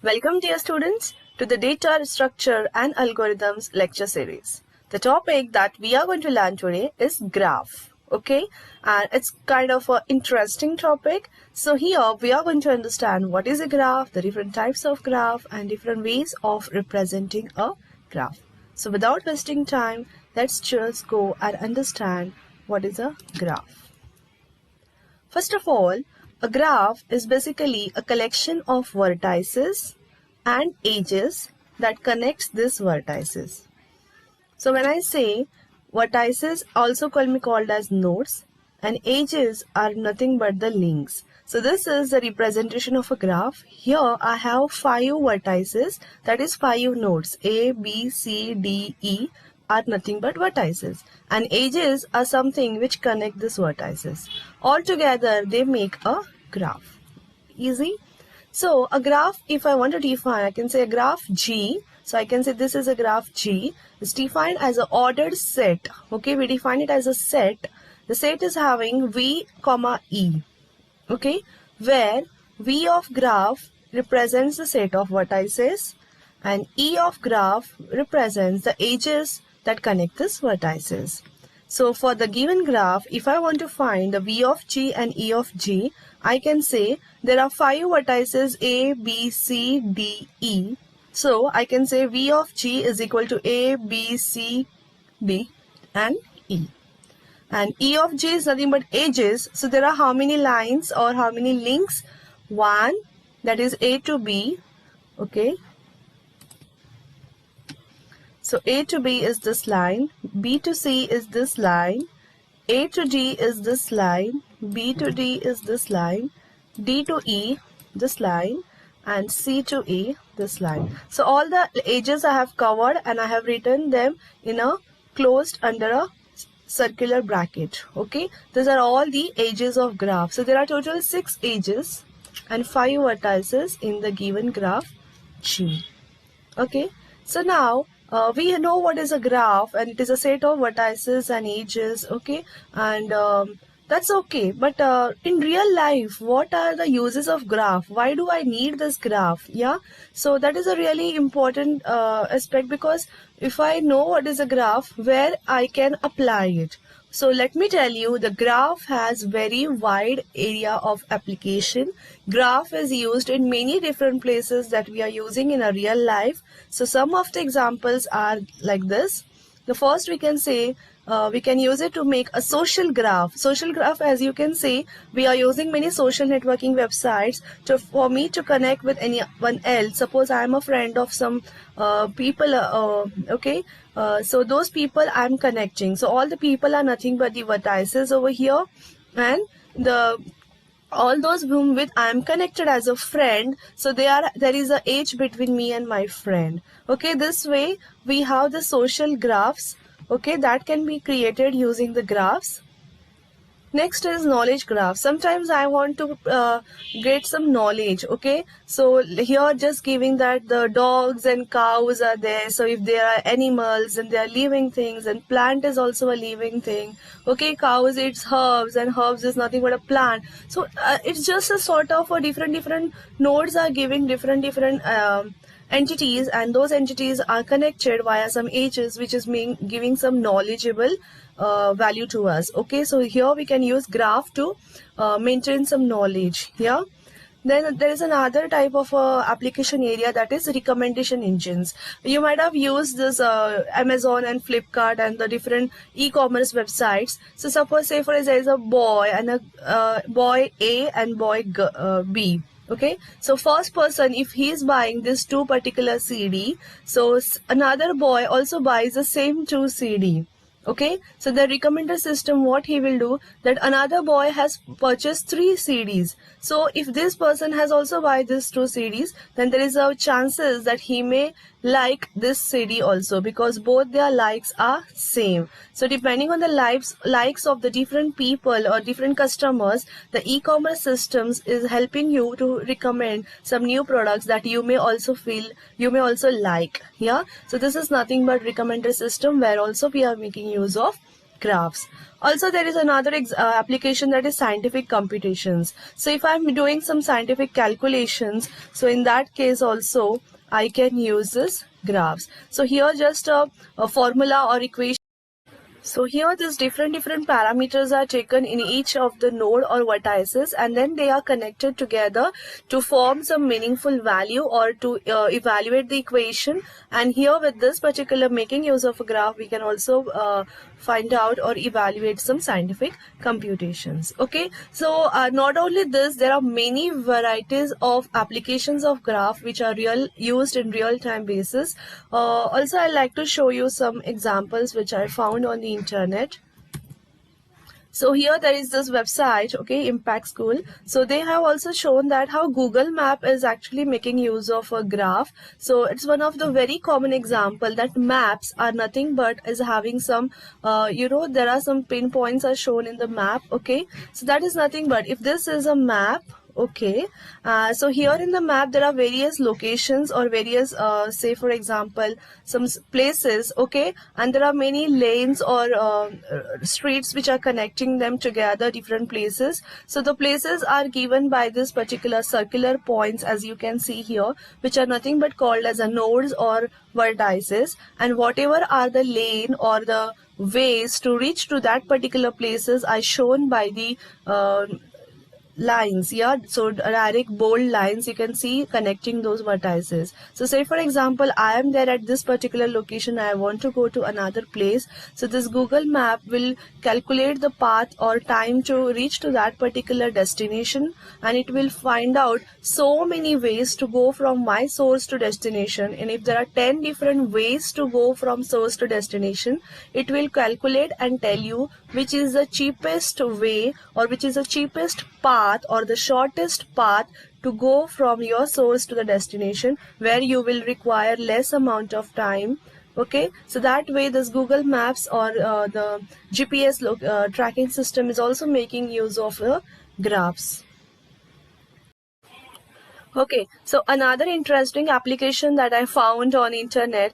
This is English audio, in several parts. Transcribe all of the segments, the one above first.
Welcome dear students to the Data Structure and Algorithms lecture series. The topic that we are going to learn today is graph. Okay, and it's kind of an interesting topic. So here we are going to understand what is a graph, the different types of graph and different ways of representing a graph. So without wasting time, let's just go and understand what is a graph. First of all, a graph is basically a collection of vertices and edges that connects these vertices. So when I say vertices also called as nodes and edges are nothing but the links. So this is the representation of a graph. Here I have 5 vertices, that is 5 nodes. A, B, C, D, E are nothing but vertices, and edges are something which connect these vertices. Altogether they make a graph. Easy? So a graph, if I want to define, I can say a graph G. So I can say this is a graph G. It's defined as an ordered set. Okay, we define it as a set. The set is having V, E. Okay, where V of graph represents the set of vertices and E of graph represents the edges that connect these vertices. So for the given graph, if I want to find the V of G and E of G, I can say there are 5 vertices A, B, C, D, E. So I can say V of G is equal to A, B, C, D and E. And E of G is nothing but edges. So there are how many lines or how many links? 1, that is A to B. Okay. So A to B is this line, B to C is this line, A to D is this line, B to D is this line, D to E this line, and C to E this line. So all the edges I have covered and I have written them in a closed under a circular bracket. Okay, these are all the edges of graph. So there are total 6 edges and 5 vertices in the given graph G. Okay, so now we know what is a graph, and it is a set of vertices and edges. Okay, and that's okay, but in real life, what are the uses of graph? Why do I need this graph? Yeah, so that is a really important aspect, because if I know what is a graph, where I can apply it. So let me tell you, the graph has very wide area of application. Graph is used in many different places that we are using in a real life. So some of the examples are like this. The first, we can say we can use it to make a social graph. Social graph, as you can see, we are using many social networking websites for me to connect with anyone else. Suppose I am a friend of some people, okay, so those people I am connecting. So all the people are nothing but the vertices over here, and all those whom with I am connected as a friend, so there is a age between me and my friend. Okay, this way we have the social graphs, okay, that can be created using the graphs. Next is knowledge graph. Sometimes I want to get some knowledge. Okay, so here just giving that the dogs and cows are there. So if there are animals and they are living things, and plant is also a living thing. Okay, cows eats herbs and herbs is nothing but a plant. So it's just a sort of a different nodes are giving different entities, and those entities are connected via some edges, which is giving some knowledgeable value to us. Okay, so here we can use graph to maintain some knowledge. Yeah. Then there is another type of application area, that is recommendation engines. You might have used this Amazon and Flipkart and the different e-commerce websites. So suppose, say for example, there is a boy and a boy A and boy B. Okay, so first person, if he is buying this 2 particular CD, so another boy also buys the same 2 CD. Okay, so the recommender system, what he will do, that another boy has purchased 3 CDs. So if this person has also buy these 2 CDs, then there is a chances that he may like this CD also, because both their likes are same. So depending on the likes of the different people or different customers, the e-commerce systems is helping you to recommend some new products that you may also like. Yeah, so this is nothing but recommender system, where also we are making use of graphs. Also, there is another application, that is scientific computations. So if I'm doing some scientific calculations, so in that case also I can use this graphs. So here just a formula or equation. So here these different parameters are taken in each of the node or vertices, and then they are connected together to form some meaningful value or to evaluate the equation. And here with this particular making use of a graph, we can also find out or evaluate some scientific computations. Okay, so not only this, there are many varieties of applications of graph which are used in real time basis. Also, I like to show you some examples which I found on the internet. So here there is this website, okay, Impact School. So they have also shown that how Google Map is actually making use of a graph. So it's one of the very common example that maps are nothing but is having some, there are some pinpoints are shown in the map, okay. So that is nothing but if this is a map, okay, so here in the map there are various locations or various say for example some places, okay, and there are many lanes or streets which are connecting them together, different places. So the places are given by this particular circular points, as you can see here, which are nothing but called as a nodes or vertices, and whatever are the lane or the ways to reach to that particular places are shown by the lines. Yeah, so direct bold lines you can see connecting those vertices. So say for example I am there at this particular location, I want to go to another place. So this Google Map will calculate the path or time to reach to that particular destination, and it will find out so many ways to go from my source to destination. And if there are 10 different ways to go from source to destination, it will calculate and tell you which is the cheapest way or which is the cheapest path or the shortest path to go from your source to the destination, where you will require less amount of time. Okay, so that way this Google Maps or the GPS tracking system is also making use of graphs. Okay, so another interesting application that I found on internet,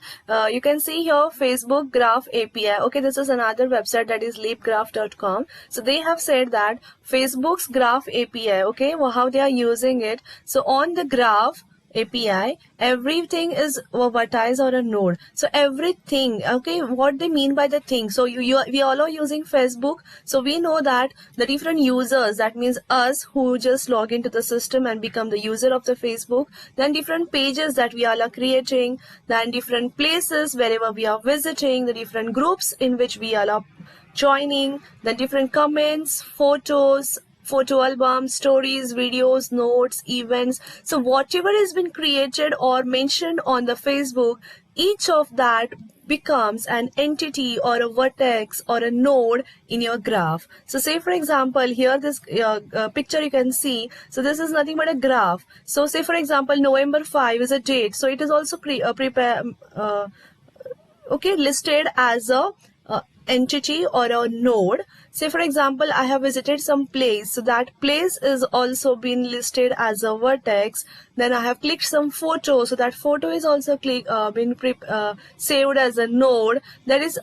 you can see here Facebook Graph API. Okay, this is another website, that is leapgraph.com. So they have said that Facebook's Graph API, okay, well, how they are using it. So on the Graph API, everything is a vertex or a node. So everything, okay, what they mean by the thing. So we all are using Facebook. So we know that the different users, that means us who just log into the system and become the user of the Facebook, then different pages that we all are creating, then different places wherever we are visiting, the different groups in which we all are joining, the different comments, photos, photo albums, stories, videos, notes, events. So whatever has been created or mentioned on the Facebook, each of that becomes an entity or a vertex or a node in your graph. So say for example here this picture you can see, so this is nothing but a graph. So say for example November 5 is a date, so it is also listed as a entity or a node. Say for example I have visited some place, so that place is also been listed as a vertex. Then I have clicked some photo, so that photo is also been saved as a node. That is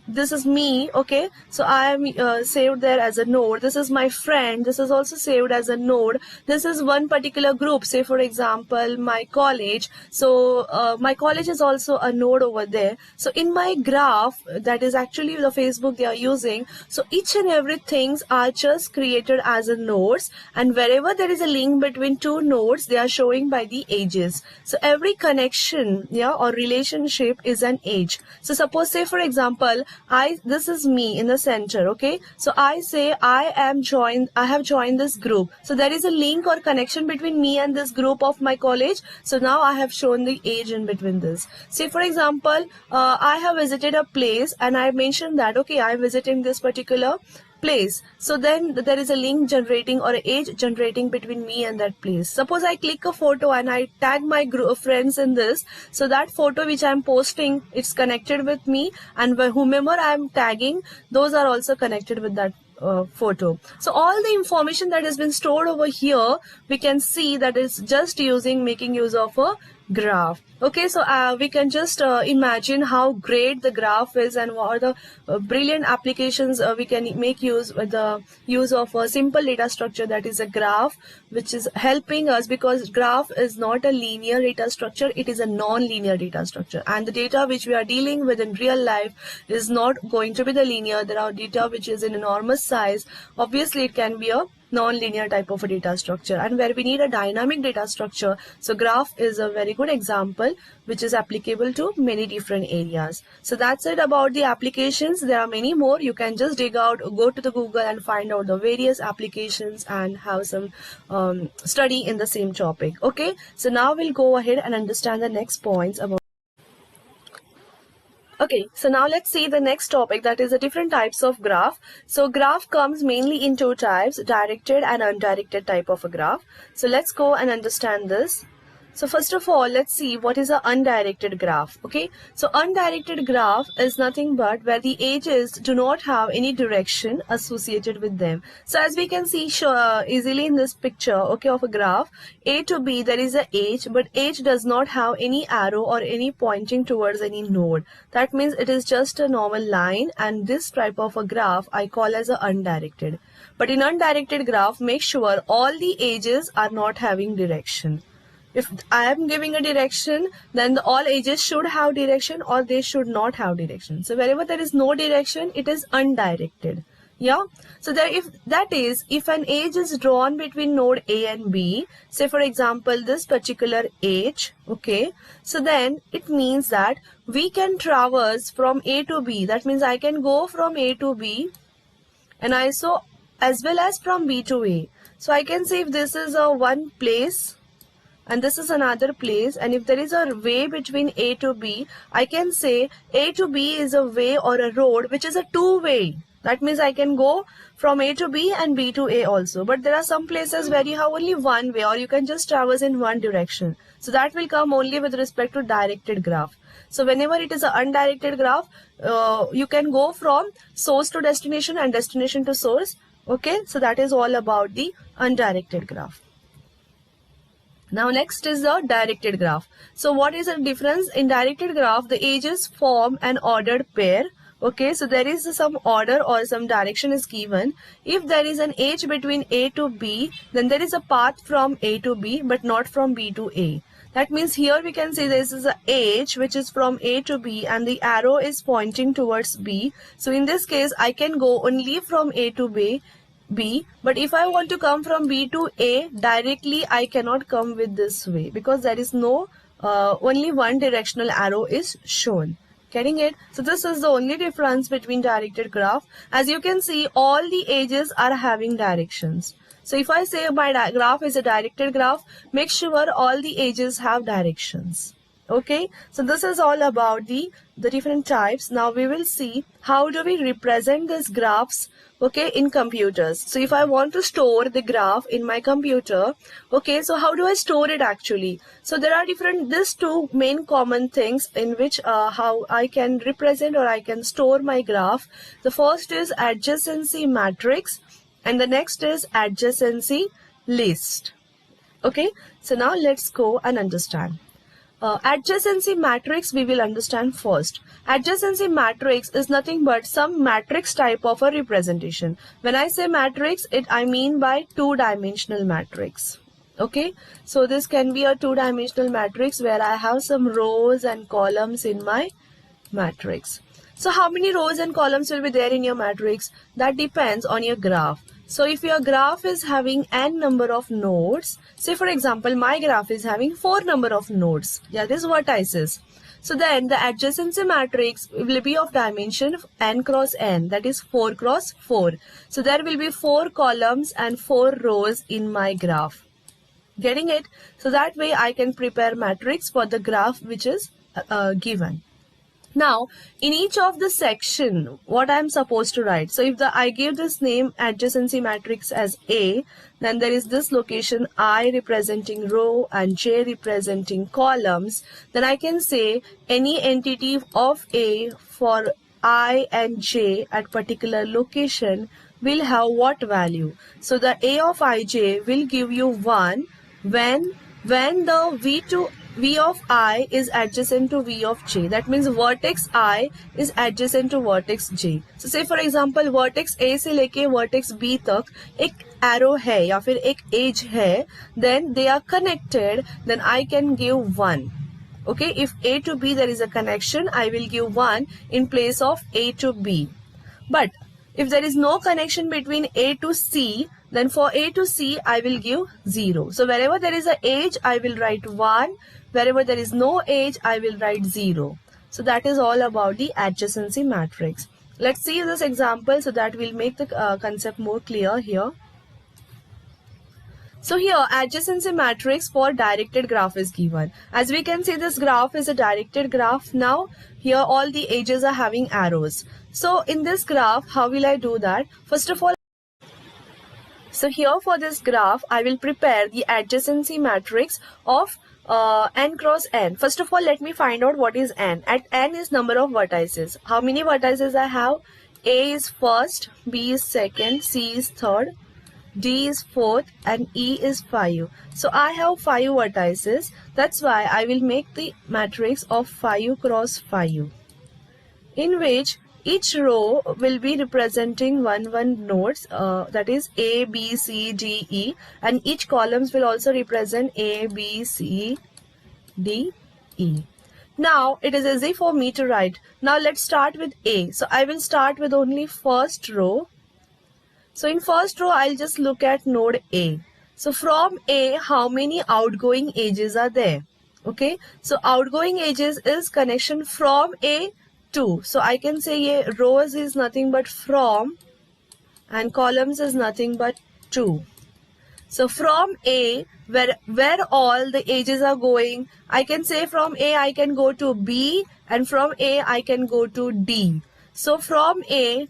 this is me, okay, so I am saved there as a node. This is my friend, this is also saved as a node. This is one particular group, say for example my college, so my college is also a node over there. So in my graph, that is actually the Facebook they are using, so each and everything are just created as a nodes, and wherever there is a link between two nodes, they are showing by the edges. So every connection, yeah, or relationship is an edge. So suppose say for example this is me in the center, okay, so I say I have joined this group, so there is a link or connection between me and this group of my college. So now I have shown the edge in between this. Say for example I have visited a place and I mentioned that okay, I am visiting this particular place, so then there is a link generating or an edge generating between me and that place. Suppose I click a photo and I tag my group of friends in this, so that photo which I am posting, it's connected with me, and whomever I am tagging, those are also connected with that photo. So all the information that has been stored over here, we can see that is just making use of a graph. Okay, so we can just imagine how great the graph is and what are the brilliant applications we can make use with the use of a simple data structure, that is a graph, which is helping us because graph is not a linear data structure, it is a non-linear data structure, and the data which we are dealing with in real life is not going to be the linear. There are data which is in enormous size. Obviously it can be a non-linear type of a data structure, and where we need a dynamic data structure, so graph is a very good example which is applicable to many different areas. So that's it about the applications. There are many more. You can just dig out, go to the Google and find out the various applications and have some study in the same topic. Okay, so now we'll go ahead and understand the next points about. Okay, so now let's see the next topic, that is the different types of graph. So graph comes mainly in two types, directed and undirected type of a graph. So let's go and understand this. So first of all, let's see what is an undirected graph. Okay, so undirected graph is nothing but where the edges do not have any direction associated with them. So as we can see easily in this picture, okay, of a graph, A to B there is a edge, but edge does not have any arrow or any pointing towards any node. That means it is just a normal line, and this type of a graph I call as a undirected. But in undirected graph, make sure all the edges are not having direction. If I am giving a direction, then all edges should have direction or they should not have direction. So wherever there is no direction, it is undirected. Yeah. So there, if an edge is drawn between node A and B, say for example this particular edge, okay, so then it means that we can traverse from A to B. That means I can go from A to B, and I saw as well as from B to A. So I can say if this is a one place and this is another place, and if there is a way between A to B, I can say A to B is a way or a road which is a two-way. That means I can go from A to B and B to A also. But there are some places where you have only one way, or you can just traverse in one direction. So that will come only with respect to directed graph. So whenever it is an undirected graph, you can go from source to destination and destination to source. Okay, so that is all about the undirected graph. Now next is the directed graph. So what is the difference? In directed graph, the edges form an ordered pair. Okay, so there is some order or some direction is given. If there is an edge between A to B, then there is a path from A to B but not from B to A. That means here we can say this is an edge which is from A to B and the arrow is pointing towards B. So in this case, I can go only from A to B, but if I want to come from B to A directly, I cannot come with this way because there is no only one directional arrow is shown. Getting it? So this is the only difference between directed graph. As you can see, all the edges are having directions. So if I say my graph is a directed graph, make sure all the edges have directions. Okay, so this is all about the different types. Now we will see how do we represent these graphs, okay, in computers. So if I want to store the graph in my computer, okay, so how do I store it actually? So there are these two main common things in which how I can represent or I can store my graph. The first is adjacency matrix and the next is adjacency list. Okay, so now let's go and understand. Adjacency matrix we will understand first. Adjacency matrix is nothing but some matrix type of a representation. When I say matrix, I mean by two-dimensional matrix. Okay, so this can be a two-dimensional matrix where I have some rows and columns in my matrix. So how many rows and columns will be there in your matrix? That depends on your graph. So if your graph is having n number of nodes, say for example, my graph is having 4 number of nodes. Yeah, this is vertices. So then the adjacency matrix will be of dimension n cross n, that is 4 cross 4. So there will be 4 columns and 4 rows in my graph. Getting it? So that way I can prepare matrix for the graph which is given. Now, in each of the section, what I am supposed to write? So if I give this name adjacency matrix as A, then there is this location I representing row and J representing columns. Then I can say any entity of A for I and J at particular location will have what value? So the A of ij will give you 1 when the V to V of I is adjacent to V of J. That means vertex I is adjacent to vertex J. So say for example vertex A से लेके vertex B तक एक arrow है या फिर एक edge है, then they are connected, then I can give 1. Okay, if A to B there is a connection, I will give 1 in place of A to B. But if there is no connection between A to C, then for A to C, I will give 0. So wherever there is an edge, I will write 1. Wherever there is no edge, I will write 0. So that is all about the adjacency matrix. Let's see this example so that we'll make the concept more clear here. So here adjacency matrix for directed graph is given. As we can see, this graph is a directed graph. Now here all the edges are having arrows. So in this graph, how will I do that? First of all, so here for this graph, I will prepare the adjacency matrix of n cross n. First of all, let me find out what is n. At n is number of vertices. How many vertices I have? A is first, B is second, C is third, D is fourth, and E is 5. So I have 5 vertices. That's why I will make the matrix of 5 cross 5, in which each row will be representing one nodes, that is A, B, C, D, E, and each columns will also represent A, B, C, D, E. Now it is easy for me to write. Now let's start with A. So I will start with only first row. So in first row, I'll just look at node A. So from A, how many outgoing edges are there? Okay, so outgoing edges is connection from A to. So I can say rows is nothing but from, and columns is nothing but to. So from A, where all the edges are going, I can say from A I can go to B, and from A I can go to D. So from A,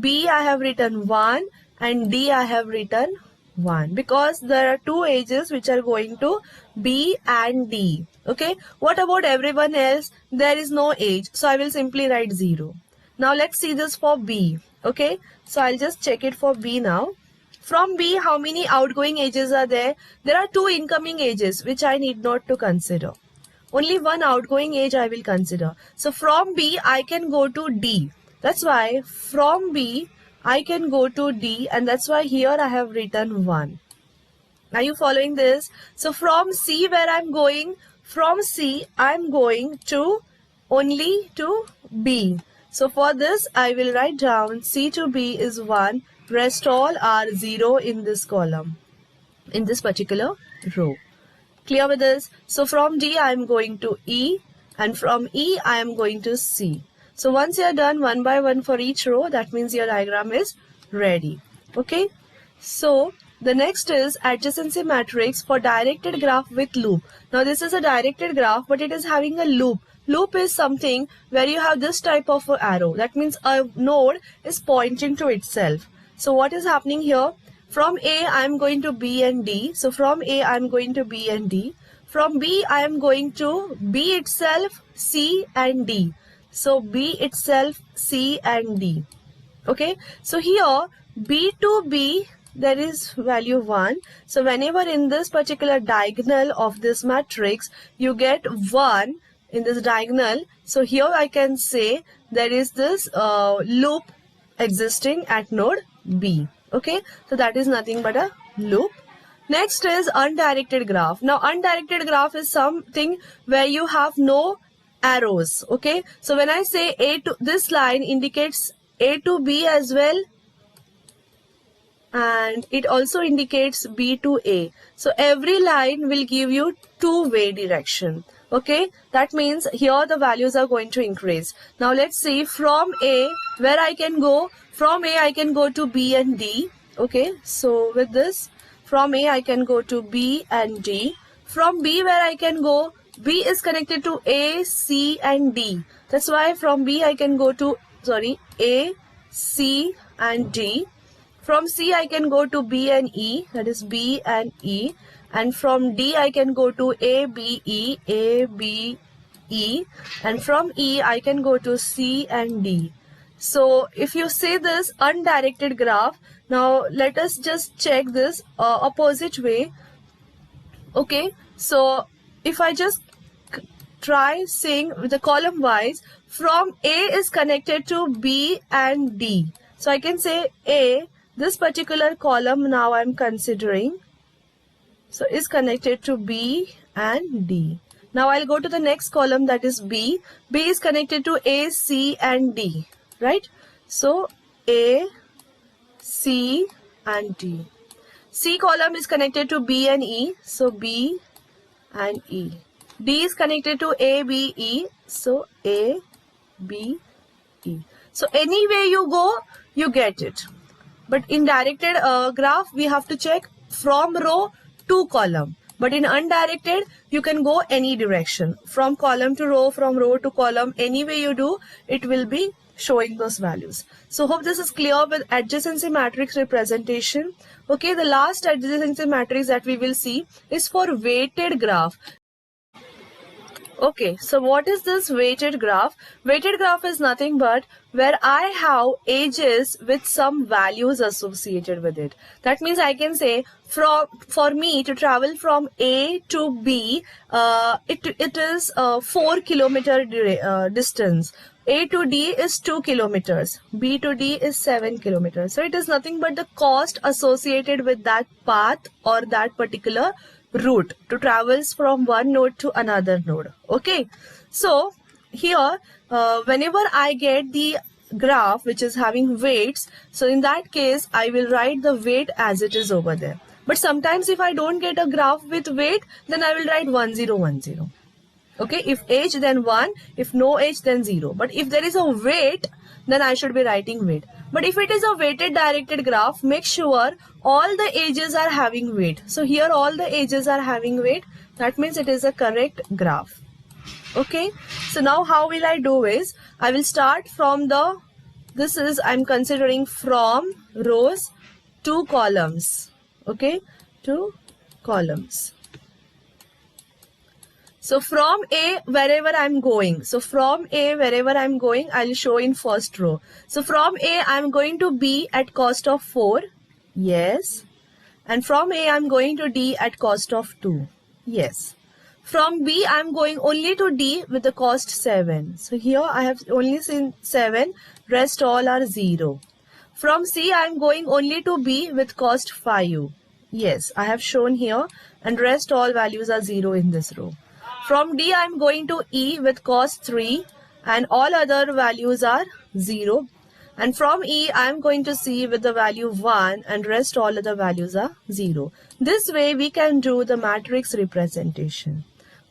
B I have written 1 and D I have written 1 because there are 2 edges which are going to B and D. Okay, what about everyone else? There is no edge, so I will simply write 0. Now let's see this for B. Okay, so I'll just check it for B now. From B, how many outgoing edges are there? There are 2 incoming edges which I need not to consider. Only one outgoing edge I will consider. So from B I can go to D. That's why from B I can go to D, and that's why here I have written 1. Are you following this? So from C, where I'm going, from C I'm going to only to B. So for this I will write down C to B is 1, rest all are 0 in this column, in this particular row. Clear with this? So from D I am going to E, and from E I am going to C. So once you are done one by one for each row, that means your diagram is ready. Okay. So the next is adjacency matrix for directed graph with loop. Now this is a directed graph, but it is having a loop. Loop is something where you have this type of arrow. That means a node is pointing to itself. So what is happening here? From A I am going to B and D. So from A I am going to B and D. From B I am going to B itself, C and D. So B itself, C and D. Okay. So here B to B there is value 1. So whenever in this particular diagonal of this matrix you get 1 in this diagonal, so here I can say there is this loop existing at node B. Okay. So that is nothing but a loop. Next is undirected graph. Now undirected graph is something where you have no arrows. Okay, so when I say A to, this line indicates A to B as well, and it also indicates B to A. So every line will give you two-way direction. Okay, that means here the values are going to increase. Now let's see from A where I can go. From A I can go to B and D. Okay, so with this from A I can go to B and D. From B where I can go, B is connected to A, C and D. That's why from B I can go to, A, C and D. From C I can go to B and E, that is B and E. And from D I can go to A, B, E. And from E I can go to C and D. So if you see this undirected graph, now let us just check this opposite way. Okay, so if I just try saying with the column wise, from A is connected to B and D. So I can say A, this particular column now I'm considering, so is connected to B and D. Now I'll go to the next column, that is B. B is connected to A, C and D, right? So A, C and D. C column is connected to B and E, so B and E. D is connected to A, B, E, so A, B, E. So any way you go, you get it. But in directed graph, we have to check from row to column. But in undirected, you can go any direction. From column to row, from row to column, any way you do, it will be showing those values. So hope this is clear with adjacency matrix representation. Okay, the last adjacency matrix that we will see is for weighted graph. Okay, so what is this weighted graph? Weighted graph is nothing but where I have edges with some values associated with it. That means I can say for me to travel from A to B, it is 4 kilometer distance. A to D is 2 kilometers. B to D is 7 kilometers. So it is nothing but the cost associated with that path or that particular route to travels from one node to another node. Okay, so here whenever I get the graph which is having weights, so in that case I will write the weight as it is over there. But sometimes if I don't get a graph with weight, then I will write 1010. Okay, if age then 1, if no age then 0. But if there is a weight, then I should be writing weight. But if it is a weighted directed graph, make sure all the edges are having weight. So here all the edges are having weight. That means it is a correct graph. Okay, so now how will I do is, I will start from the, this is I'm considering from rows to columns. Okay, to columns. So from A, wherever I'm going. So from A, wherever I'm going, I'll show in first row. So from A, I'm going to B at cost of 4. Yes. And from A, I'm going to D at cost of 2. Yes. From B, I'm going only to D with the cost 7. So here I have only seen 7. Rest all are 0. From C, I'm going only to B with cost 5. Yes, I have shown here. And rest all values are 0 in this row. From D, I am going to E with cost 3 and all other values are 0. And from E, I am going to C with the value 1 and rest all other values are 0. This way we can do the matrix representation.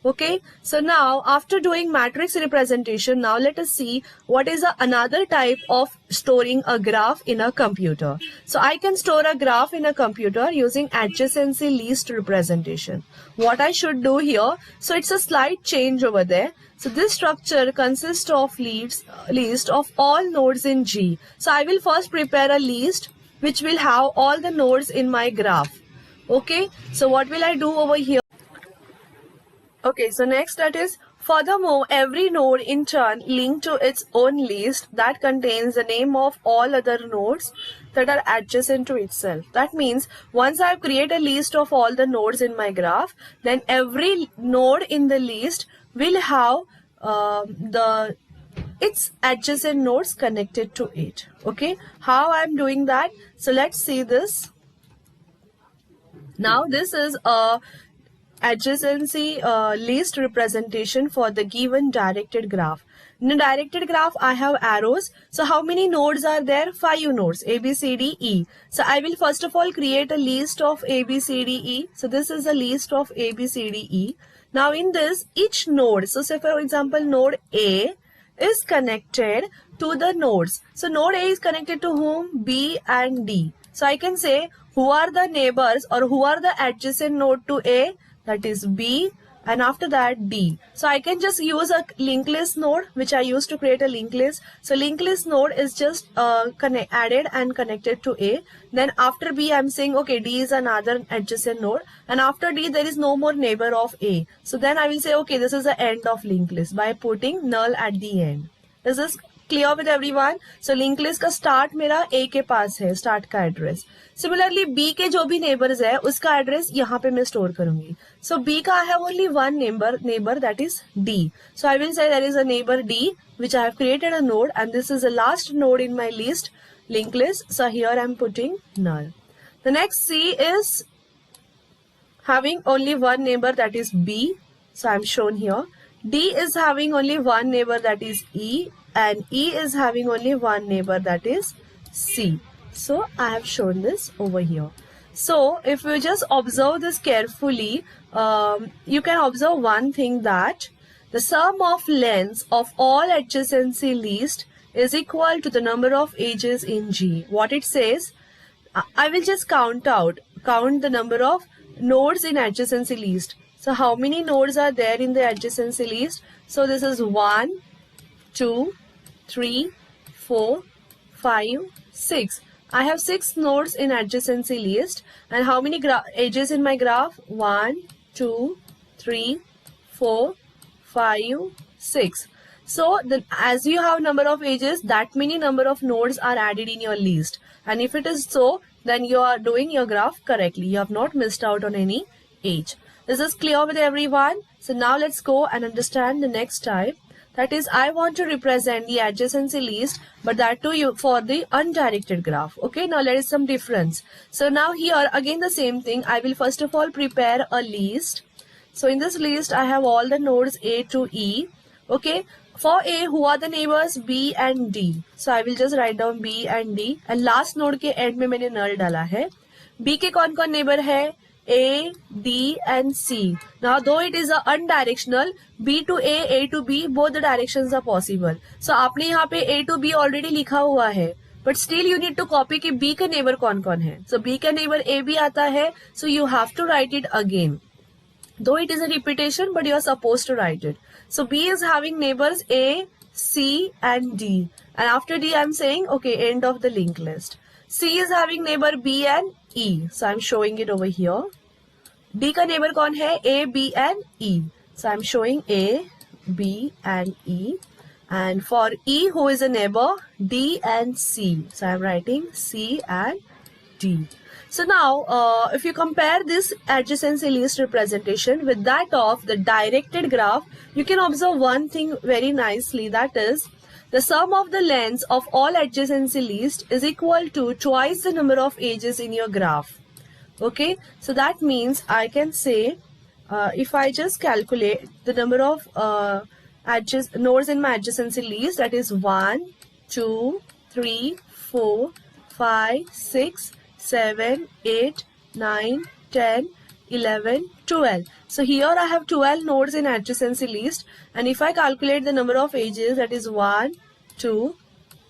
Okay, so now after doing matrix representation, now let us see what is another type of storing a graph in a computer. So I can store a graph in a computer using adjacency list representation. What I should do here, so it's a slight change over there. So this structure consists of list of all nodes in G. So I will first prepare a list which will have all the nodes in my graph. Okay, so what will I do over here? Okay, so next that is, furthermore, every node in turn linked to its own list that contains the name of all other nodes that are adjacent to itself. That means once I create a list of all the nodes in my graph, then every node in the list will have its adjacent nodes connected to it. Okay, how I'm doing that? So let's see this. Now this is a adjacency list representation for the given directed graph. In a directed graph, I have arrows. So how many nodes are there? 5 nodes, A, B, C, D, E. So I will first of all create a list of A, B, C, D, E. So this is a list of A, B, C, D, E. Now in this, each node, so say for example, node A is connected to the nodes. So node A is connected to whom? B and D. So I can say who are the neighbors or who are the adjacent node to A? That is B, and after that D. So I can just use a linked list node which I used to create a linked list. So linked list node is just added and connected to A. Then after B I'm saying okay, D is another adjacent node, and after D there is no more neighbor of A. So then I will say okay, this is the end of linked list by putting null at the end. Is this clear with everyone? So link list का start मेरा ए के पास है, start का address. Similarly B के जो भी neighbours है उसका एड्रेस यहाँ पे मैं स्टोर करूंगी. सो बी का I have only one neighbour that is D. So I will say there is a neighbour D which I have created a node, and this is the last node in my list, linked list. So here I am putting null. The next C is having only one neighbor, that is B. So I am shown here. D is having only one neighbor, that is E, and E is having only one neighbor, that is C. So I have shown this over here. So if you just observe this carefully, you can observe one thing, that the sum of lengths of all adjacency list is equal to the number of edges in G. What it says, I will just count the number of nodes in adjacency list. So how many nodes are there in the adjacency list? So this is 1, 2, 3, 4, 5, 6. I have 6 nodes in adjacency list. And how many edges in my graph? 1, 2, 3, 4, 5, 6. So as you have number of edges, that many number of nodes are added in your list. And if it is so, then you are doing your graph correctly. You have not missed out on any edge. This is clear with everyone. So now let's go and understand the next type. That is, I want to represent the adjacency list, but that too for the undirected graph. Okay, now there is some difference. So now here again the same thing. I will first of all prepare a list. So in this list, I have all the nodes A to E. Okay. For A, who are the neighbors? B and D. So I will just write down B and D. And last node के end में मैंने null डाला है. B के कौन कौन neighbor है? A, D and C. Now though it is a undirectional, B to A to B, both the directions are possible. So आपने यहाँ पे A to B already लिखा हुआ है. But still you need to copy कि B के neighbor कौन कौन है. So B का neighbor A भी आता है. So you have to write it again. Though it is a repetition, but you are supposed to write it. So B is having neighbors A, C and D. And after D, I am saying, okay, end of the linked list. C is having neighbor B and E. So I am showing it over here. D का neighbor कौन है? A, B and E. So I am showing A, B and E. And for E, who is a neighbor? D and C. So I am writing C and D. So now, if you compare this adjacency list representation with that of the directed graph, you can observe one thing very nicely, that is, the sum of the lengths of all adjacency list is equal to twice the number of edges in your graph. Okay, so that means I can say, if I just calculate the number of nodes in my adjacency list, that is 1, 2, 3, 4, 5, 6, 7, 8, 9, 10, 11, 12. So here I have 12 nodes in adjacency list, and if I calculate the number of edges, that is 1, 2,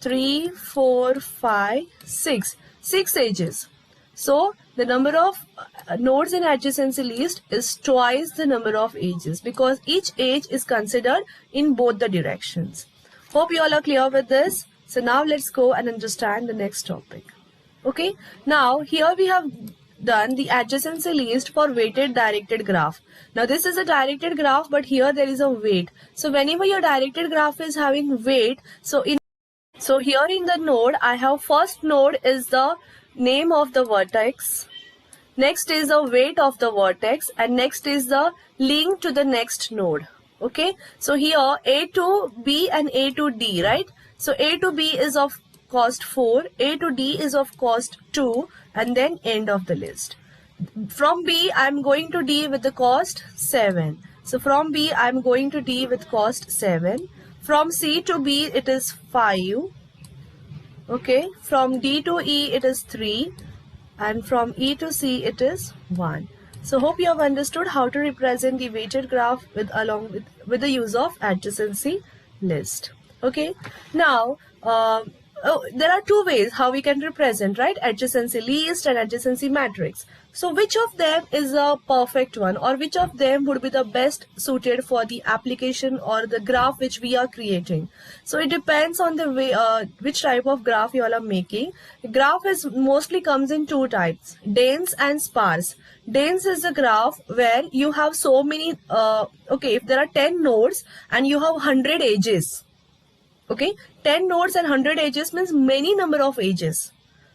3, 4, 5, 6. 6 edges. So the number of nodes in adjacency list is twice the number of edges, because each edge is considered in both the directions. Hope you all are clear with this. So now let's go and understand the next topic. Okay, now here we have done the adjacency list for weighted directed graph. Now this is a directed graph, but here there is a weight. So whenever your directed graph is having weight, so here in the node, I have first node is the name of the vertex, next is the weight of the vertex, and next is the link to the next node. Okay, so here A to B and A to D, right? So A to B is of cost 4, A to D is of cost 2, and then end of the list. From B, I am going to D with the cost 7. So from B, I am going to D with cost 7. From C to B, it is 5. Okay, from D to E, it is 3. And from E to C, it is 1. So hope you have understood how to represent the weighted graph with the use of adjacency list. Okay, now there are two ways how we can represent, right? Adjacency list and adjacency matrix. So which of them is a perfect one, or which of them would be the best suited for the application or the graph which we are creating? So it depends on the way which type of graph you all are making. The graph is mostly comes in two types, dense and sparse. Dense is a graph where you have so many okay, if there are 10 nodes and you have 100 edges, Okay, 10 nodes and 100 edges means many number of edges.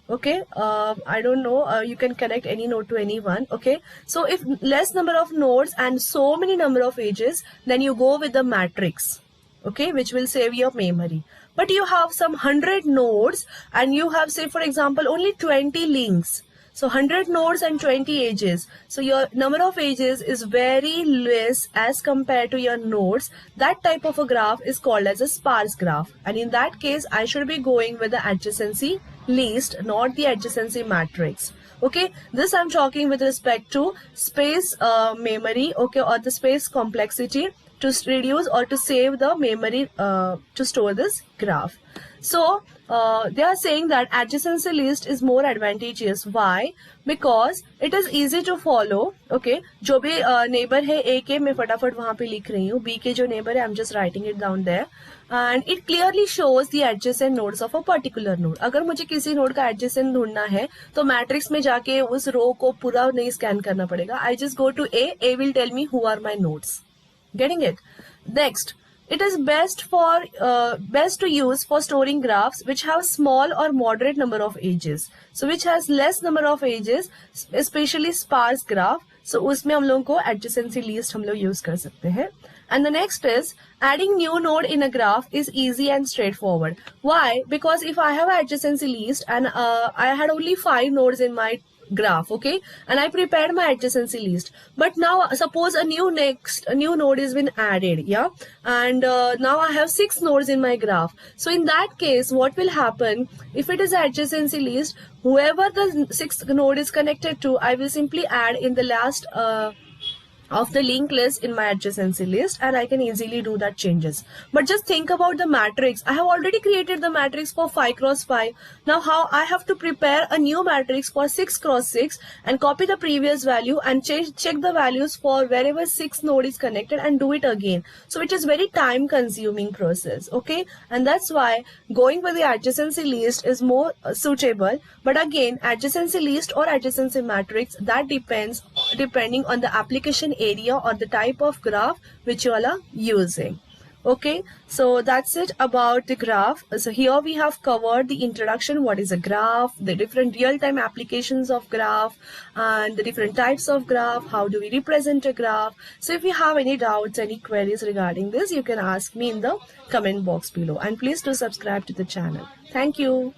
Okay, I don't know, you can connect any node to any one. Okay, so if less number of nodes and so many number of edges, then you go with the matrix, okay, which will save your memory. But you have some 100 nodes and you have, say for example, only 20 links. So 100 nodes and 20 edges. So your number of edges is very less as compared to your nodes. That type of a graph is called as a sparse graph. And in that case, I should be going with the adjacency least, not the adjacency matrix. Okay, this I'm talking with respect to space memory, okay, or the space complexity to reduce or to save the memory to store this graph. So they are saying that adjacency list is more advantageous. Why? Because it is easy to follow. Okay, जो भी neighbor है A के मैं फटाफट वहाँ पे लिख रही हूँ, B के जो neighbor है I'm just writing it down there, and it clearly shows the adjacent nodes of a particular node. अगर मुझे किसी node का adjacent ढूंढना है तो मैट्रिक्स में जाके उस रो को पूरा नहीं स्कैन करना पड़ेगा. I just go to A will tell me who are my nodes. Getting it? Next, it is best to use for storing graphs which have small or moderate number of edges. So which has less number of edges, especially sparse graph. So उसमें हम लोगों को adjacency list हम लोग use कर सकते हैं. And the next is adding new node in a graph is easy and straightforward. Why? Because if I have an adjacency list and I had only 5 nodes in my graph, okay, and I prepared my adjacency list, but now suppose a new node has been added, yeah, and now I have 6 nodes in my graph. So in that case, what will happen if it is adjacency list, whoever the 6th node is connected to, I will simply add in the last of the linked list in my adjacency list, and I can easily do that changes. But just think about the matrix. I have already created the matrix for 5 cross 5. Now how I have to prepare a new matrix for 6 cross 6 and copy the previous value and check the values for wherever 6 node is connected and do it again. So it is very time consuming process. Okay, and that's why going with the adjacency list is more suitable. But again, adjacency list or adjacency matrix, that depends depending on the application area or the type of graph which you all are using. Okay, so that's it about the graph. So here we have covered the introduction, what is a graph, the different real-time applications of graph, and the different types of graph, how do we represent a graph. So if you have any doubts, any queries regarding this, you can ask me in the comment box below, and please do subscribe to the channel. Thank you.